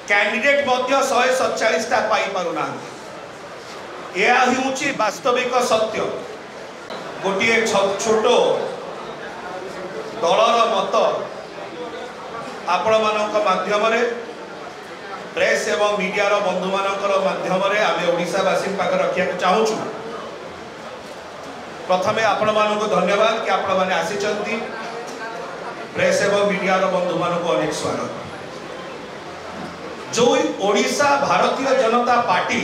Candidate 147टा पाई पारुना। यह हूँ वास्तविक सत्य। गोटे छोट दलर मत आपण माध्यम प्रेस एवं मीडिया बंधु माध्यम आम ओडावासी पाखे रखा चाहूँ। प्रथमे आपण मानक धन्यवाद कि आपण मैंने आसी प्रेस एवं मीडिया बंधु मान को अनेक स्वागत। जो ओडिशा भारतीय जनता पार्टी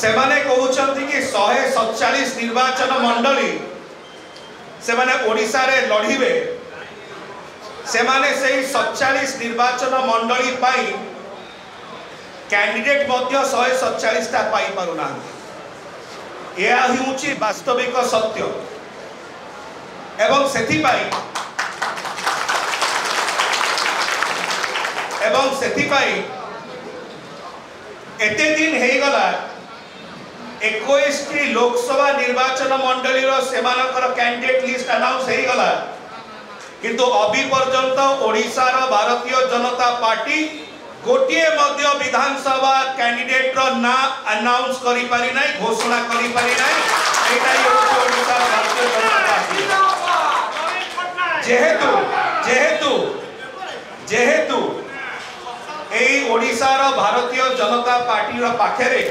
से माने कहउछंती कि 147 निर्वाचन मंडली से माने ओडिशा रे लड़िबे। से माने से 47 निर्वाचन मंडली पाई कैंडिडेट 147टा पाई पारुना। यह हूँ वास्तविक सत्य एवं सेथिपाई एते दिन हे गला 21 लोकसभा निर्वाचन मंडली सेमानकर कैंडिडेट लिस्ट अनाउंस हे गला किंतु अभी पर्यंत ओडिशा रो भारतीय जनता पार्टी गोटिए मध्य विधानसभा कैंडिडेट रो ना अनाउंस करि पारि नै, घोषणा करि पारि नै। एटा होछि ओडिशा भारतीय जनता पार्टी। जेहेतु एई ओडिशा रो भारतीय जनता पार्टी रो पाखरे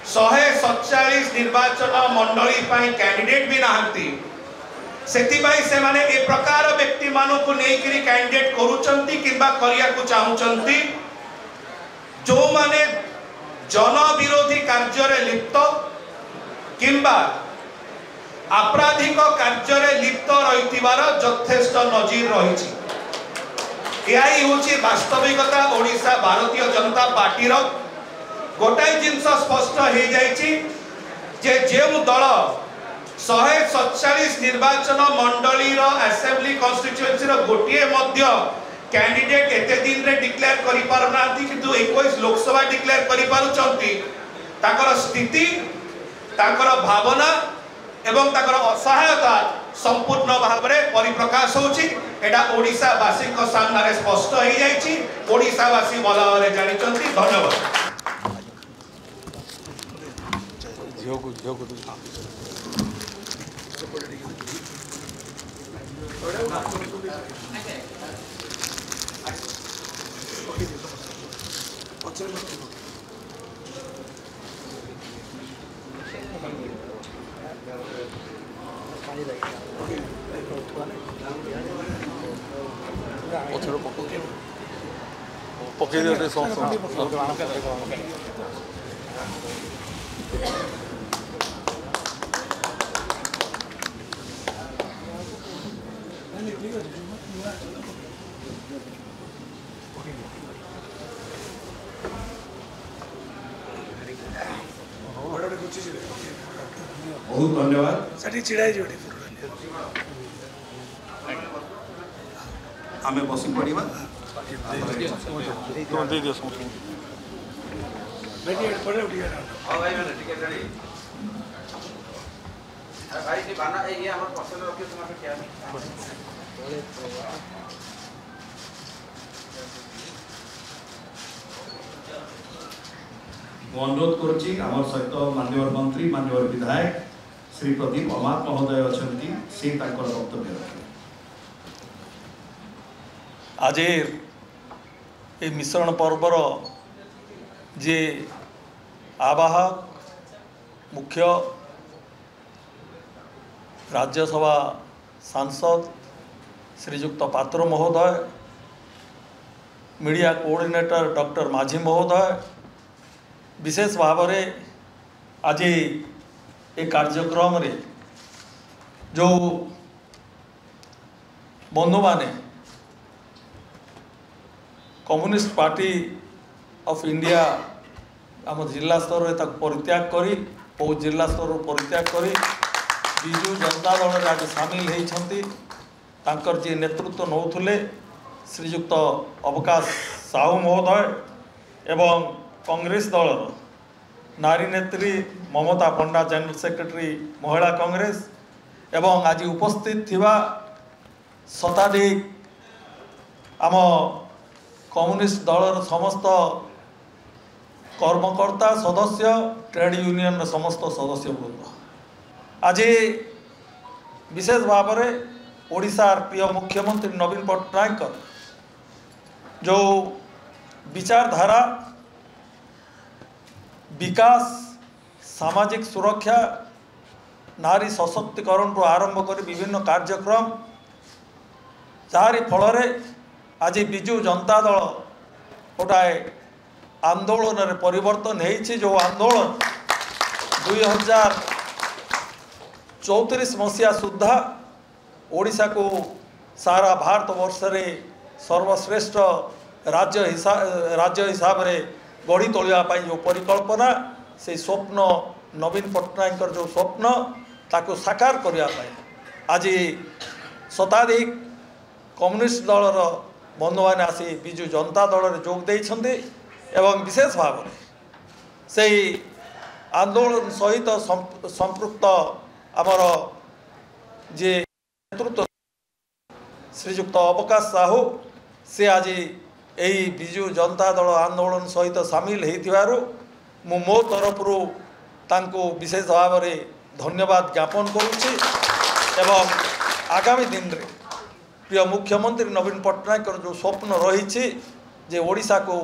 147 निर्वाचन मंडली पाई कैंडिडेट भी नाहंती। सेतिबाई से माने ए प्रकार व्यक्ति मानू को नेकरी कैंडिडेट करूचंती किंबा करिया को चाहूचंती जो माने जन विरोधी कार्य रे लिप्त किंबा आपराधिक कार्य रे लिप्त रहितिबार यथेष्ट नजीर रहिछि। यही होछि वास्तविकता। ओडिशा भारतीय जनता पार्टी रो गोटाई जिनस स्पष्ट हो जाइछि जे जेउ दल 147 निर्वाचन मंडली रो असेंबली कॉन्स्टिट्यूएंसी रो गोटिए मध्य कैंडिडेट एते दिन रे डिक्लेयर करि पारनांती किंतु 21 लोकसभा डिक्लेयर करि पारुचंती। ताकर स्थिति, ताकर भावना एवं ताकर असहायता संपूर्ण भाव में परिप्रकाश होछि। एटा ओडिशा वासी को सामने स्पष्ट हो जाइछि। ओडिशा वासी भल भाव जानिचंती। धन्यवाद। बहुत धन्यवाद। आमे बसी पड़िबा। अनुरोध करुच्ची आम सहित माननीय मंत्री माननीय विधायक श्री प्रदीप अमात महोदय अच्छा से वक्तव्य रखे। आज ये मिश्रण पर्वर जे आवाहक मुख्य राज्यसभा सांसद श्रीजुक्त पात्र महोदय, मीडिया कोऑर्डिनेटर डॉक्टर माझी महोदय, विशेष भाव में आज ये कार्यक्रम रे जो बंधु माने कम्युनिस्ट पार्टी ऑफ इंडिया आम जिला स्तर में परित्याग करी बहुत जिला स्तर परित्याग करी बिजु जनता दल में आज सामिल होती जी नेतृत्व नौले श्रीजुक्त अवकाश साहू महोदय एवं कांग्रेस दल नारी नेत्री ममता पंडा जनरल सेक्रेटरी महिला कांग्रेस एवं आज उपस्थित थिबा शताधिक आम कम्युनिस्ट दलर समस्त कर्मकर्ता सदस्य ट्रेड यूनियन समस्त सदस्य वृंद आज विशेष भाव में ओडिशार प्रिय मुख्यमंत्री नवीन पट्टनायक जो विचारधारा विकास सामाजिक सुरक्षा नारी सशक्तिकरण को आरंभ कर विभिन्न कार्यक्रम जारी फल आज बिजु जनता दल गोटाए आंदोलन रे परिवर्तन होइछि। जो आंदोलन 2034 मसीहा सुधा ओडिशा को सारा भारत वर्ष रे सर्वश्रेष्ठ राज्य हिसाब रे गढ़ी तोलिया जो परिकल्पना से स्वप्न नवीन पट्टनायक जो स्वप्न ताको साकार करने आज शताधिक कम्युनिस्ट दलर बंधु मैंने आसी बिजु जनता दल में जोग देइछन्ति एवं विशेष भाव से आंदोलन सहित संपृक्त आमर जे नेतृत्व श्रीजुक्त अवकाश साहू से आज यही बिजु जनता दल आंदोलन सहित सामिल होइथिबारु मु मो तरफरु तांको विशेष भाव में धन्यवाद ज्ञापन करुछि एवं आगामी दिन रे प्रिय मुख्यमंत्री नवीन पट्टनायक जो स्वप्न रही जे ओडिशा को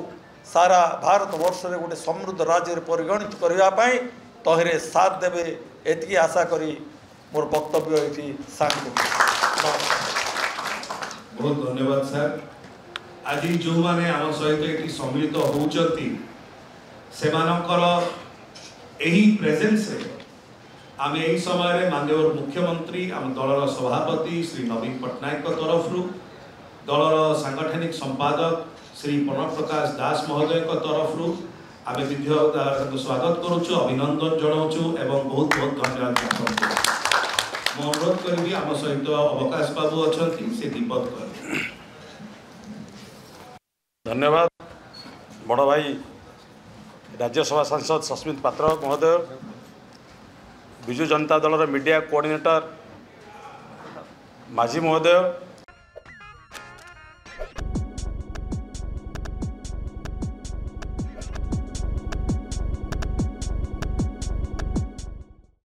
सारा भारत वर्ष में गोटे समृद्ध राज्य परिगणित करने तहरे साथ देवे एति आशा करी मोर वक्तव्य ये बहुत धन्यवाद सर। आज जो माने आम सहित ये सम्मिलित होउचंती सेमानकर एही प्रेजेंस रे आम यही समय माननीय मुख्यमंत्री आम दलर सभापति श्री नवीन पट्टनायक तरफ दलर सांगठनिक संपादक श्री प्रणव प्रकाश दास महोदय तरफ आम विधि स्वागत करुचु अभिनंदन जनाऊँ एवं बहुत बहुत धन्यवाद ज्ञापन करुँ। मु अनुरोध करी आम सहित अवकाश बाबू अच्छा से दीपक कर। धन्यवाद बड़ भाई राज्यसभा सांसद सस्मित पात्र महोदय बिजु जनता दल मीडिया कोऑर्डिनेटर माझी महोदय